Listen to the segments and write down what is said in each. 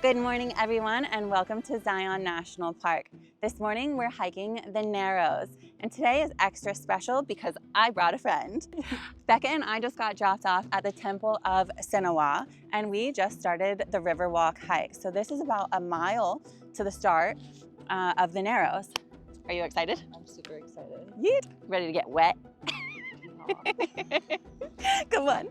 Good morning, everyone, and welcome to Zion National Park. This morning, we're hiking the Narrows, and today is extra special because I brought a friend. Becca and I just got dropped off at the Temple of Sinawa, and we just started the Riverwalk hike. So this is about a mile to the start of the Narrows. Are you excited? I'm super excited. Yeet. Ready to get wet? Come on.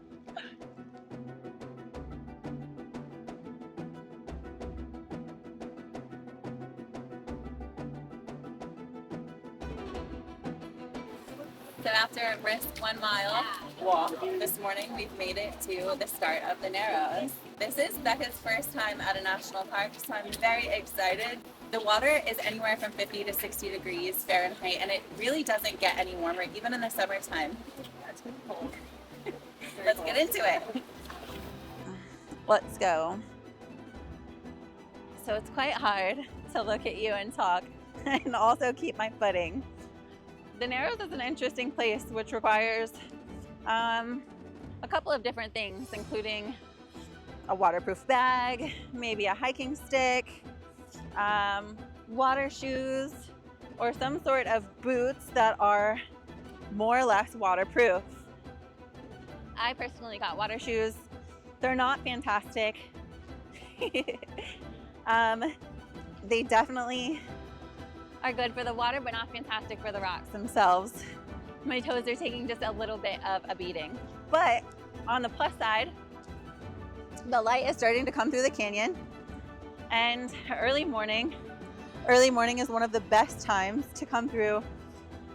So after a brisk 1 mile walk this morning, we've made it to the start of the Narrows. This is Becca's first time at a national park, so I'm very excited. The water is anywhere from 50 to 60 degrees Fahrenheit, and it really doesn't get any warmer, even in the summertime. It's pretty cold. Let's get into it. Let's go. So it's quite hard to look at you and talk and also keep my footing. The Narrows is an interesting place which requires a couple of different things, including a waterproof bag, maybe a hiking stick, water shoes, or some sort of boots that are more or less waterproof. I personally got water shoes. They're not fantastic. They definitely are good for the water, but not fantastic for the rocks themselves. My toes are taking just a little bit of a beating. But on the plus side, the light is starting to come through the canyon, and early morning is one of the best times to come through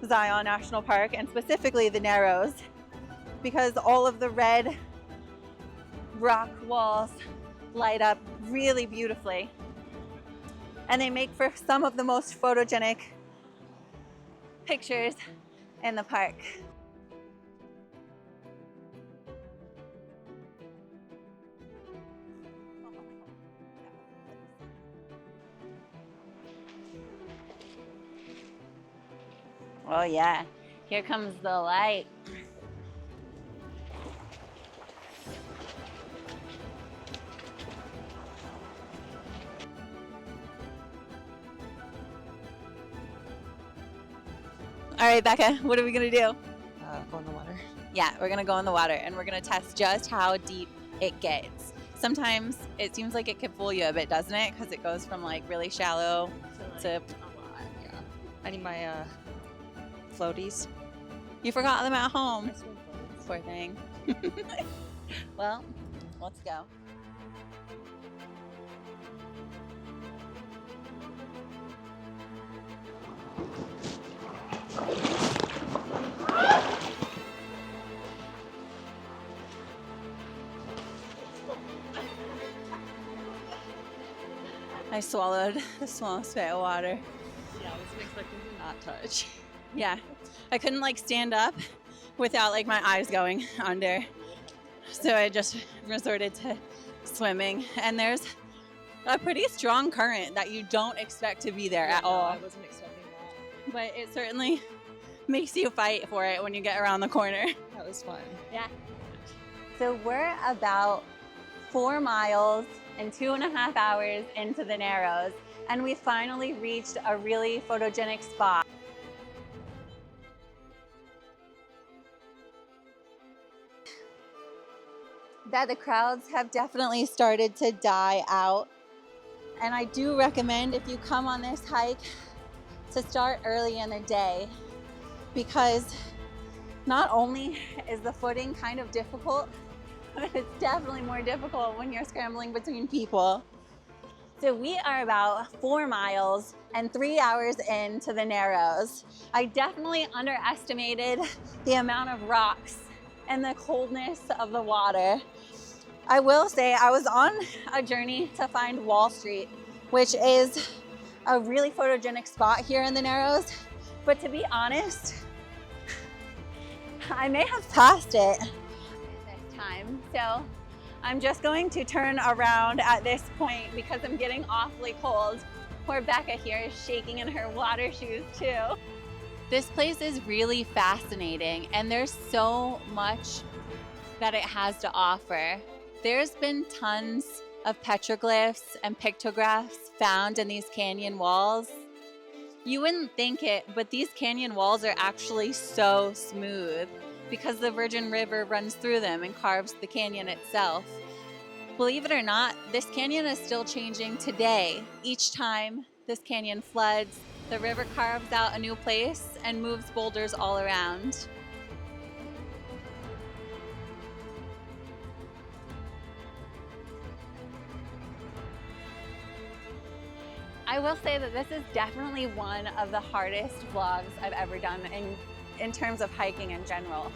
Zion National Park, and specifically the Narrows, because all of the red rock walls light up really beautifully. And they make for some of the most photogenic pictures in the park. Oh yeah, here comes the light. All right, Becca, what are we gonna do? Go in the water. Yeah, we're gonna go in the water and we're gonna test just how deep it gets. Sometimes it seems like it could fool you a bit, doesn't it? Because it goes from like really shallow to a lot. Yeah. I need my floaties. You forgot them at home. My swim floaties. Poor thing. Well, let's go. I swallowed the smallest bit of water. Yeah, I was expecting to not touch. Yeah, I couldn't like stand up without like my eyes going under. So I just resorted to swimming, and there's a pretty strong current that you don't expect to be there at all. I wasn't expecting that. But it certainly makes you fight for it when you get around the corner. That was fun. Yeah. So we're about 4 miles and 2.5 hours into the Narrows, and we finally reached a really photogenic spot. That the crowds have definitely started to die out, and I do recommend, if you come on this hike, to start early in the day, because not only is the footing kind of difficult, but it's definitely more difficult when you're scrambling between people. So we are about 4 miles and 3 hours into the Narrows. I definitely underestimated the amount of rocks and the coldness of the water. I will say I was on a journey to find Wall Street, which is a really photogenic spot here in the Narrows. But to be honest, I may have passed it this time. So I'm just going to turn around at this point because I'm getting awfully cold. Poor Becca here is shaking in her water shoes too. This place is really fascinating, and there's so much that it has to offer. There's been tons of petroglyphs and pictographs found in these canyon walls. You wouldn't think it, but these canyon walls are actually so smooth because the Virgin River runs through them and carves the canyon itself. Believe it or not, this canyon is still changing today. Each time this canyon floods, the river carves out a new place and moves boulders all around. I will say that this is definitely one of the hardest vlogs I've ever done in terms of hiking in general.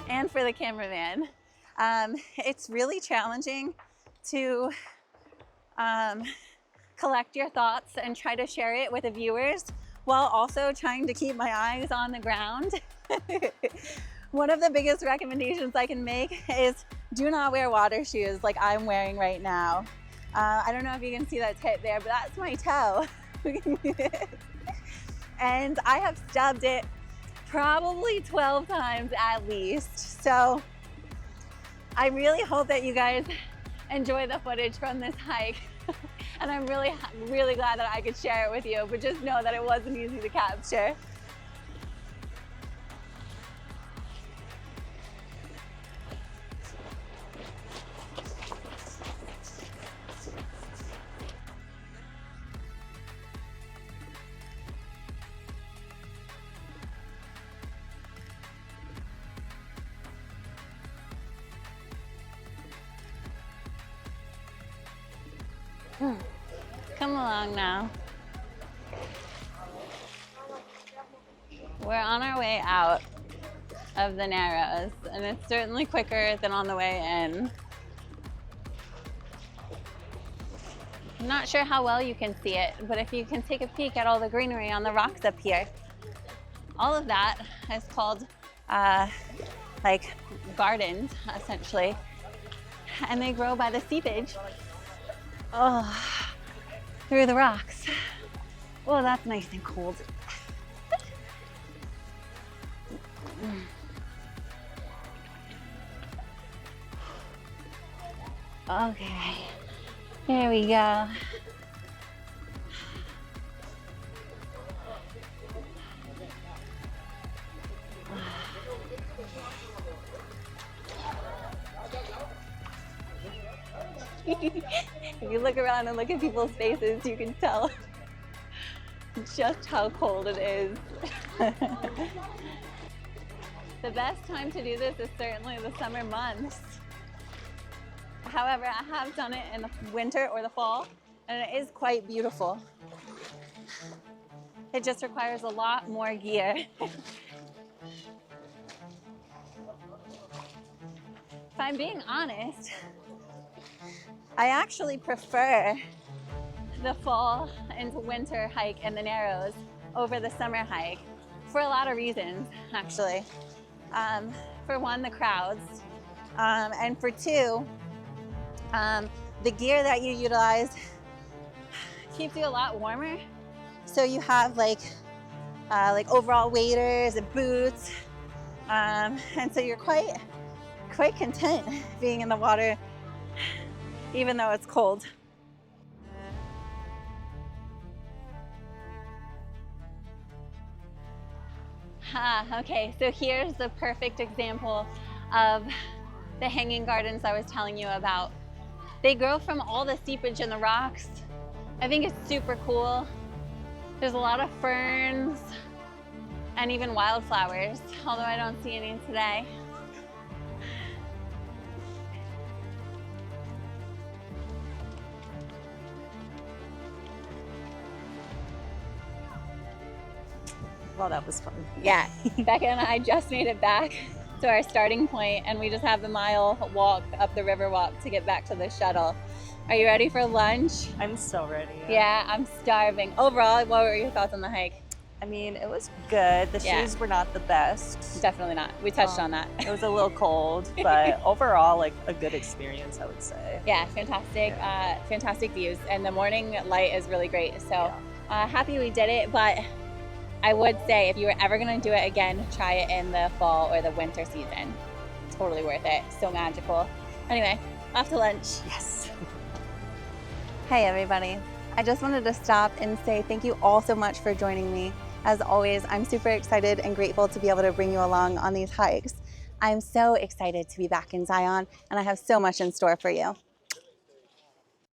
And for the cameraman. It's really challenging to collect your thoughts and try to share it with the viewers while also trying to keep my eyes on the ground. One of the biggest recommendations I can make is do not wear water shoes like I'm wearing right now. I don't know if you can see that tip there, but that's my toe. And I have stubbed it probably 12 times at least. So I really hope that you guys enjoy the footage from this hike. And I'm really, really glad that I could share it with you, but just know that it wasn't easy to capture. Come along now. We're on our way out of the Narrows, and it's certainly quicker than on the way in. I'm not sure how well you can see it, but if you can take a peek at all the greenery on the rocks up here, all of that is called like gardens, essentially, and they grow by the seepage. Oh, through the rocks. Oh, that's nice and cold. Okay, there we go. If you look around and look at people's faces, you can tell just how cold it is. The best time to do this is certainly the summer months. However, I have done it in the winter or the fall, and it is quite beautiful. It just requires a lot more gear. If I'm being honest, I actually prefer the fall into winter hike in the Narrows over the summer hike for a lot of reasons, actually. For one, the crowds, and for two, the gear that you utilize keeps you a lot warmer. So you have like overall waders and boots, and so you're quite content being in the water, even though it's cold. Okay, so here's the perfect example of the hanging gardens I was telling you about. They grow from all the seepage in the rocks. I think it's super cool. There's a lot of ferns and even wildflowers, although I don't see any today. Well, that was fun. Yeah, Becca and I just made it back to our starting point, and we just have the mile walk up the river walk to get back to the shuttle. Are you ready for lunch? I'm so ready. Yeah, I'm starving. Overall, what were your thoughts on the hike? I mean, it was good. The shoes were not the best. Definitely not. We touched on that. It was a little cold, but overall, like a good experience, I would say. Yeah, fantastic, fantastic views, and the morning light is really great. So happy we did it, but I would say if you were ever going to do it again, try it in the fall or the winter season. Totally worth it. So magical. Anyway, Off to lunch. Yes. Hey everybody. I just wanted to stop and say thank you all so much for joining me. As always, I'm super excited and grateful to be able to bring you along on these hikes. I'm so excited to be back in Zion, and I have so much in store for you.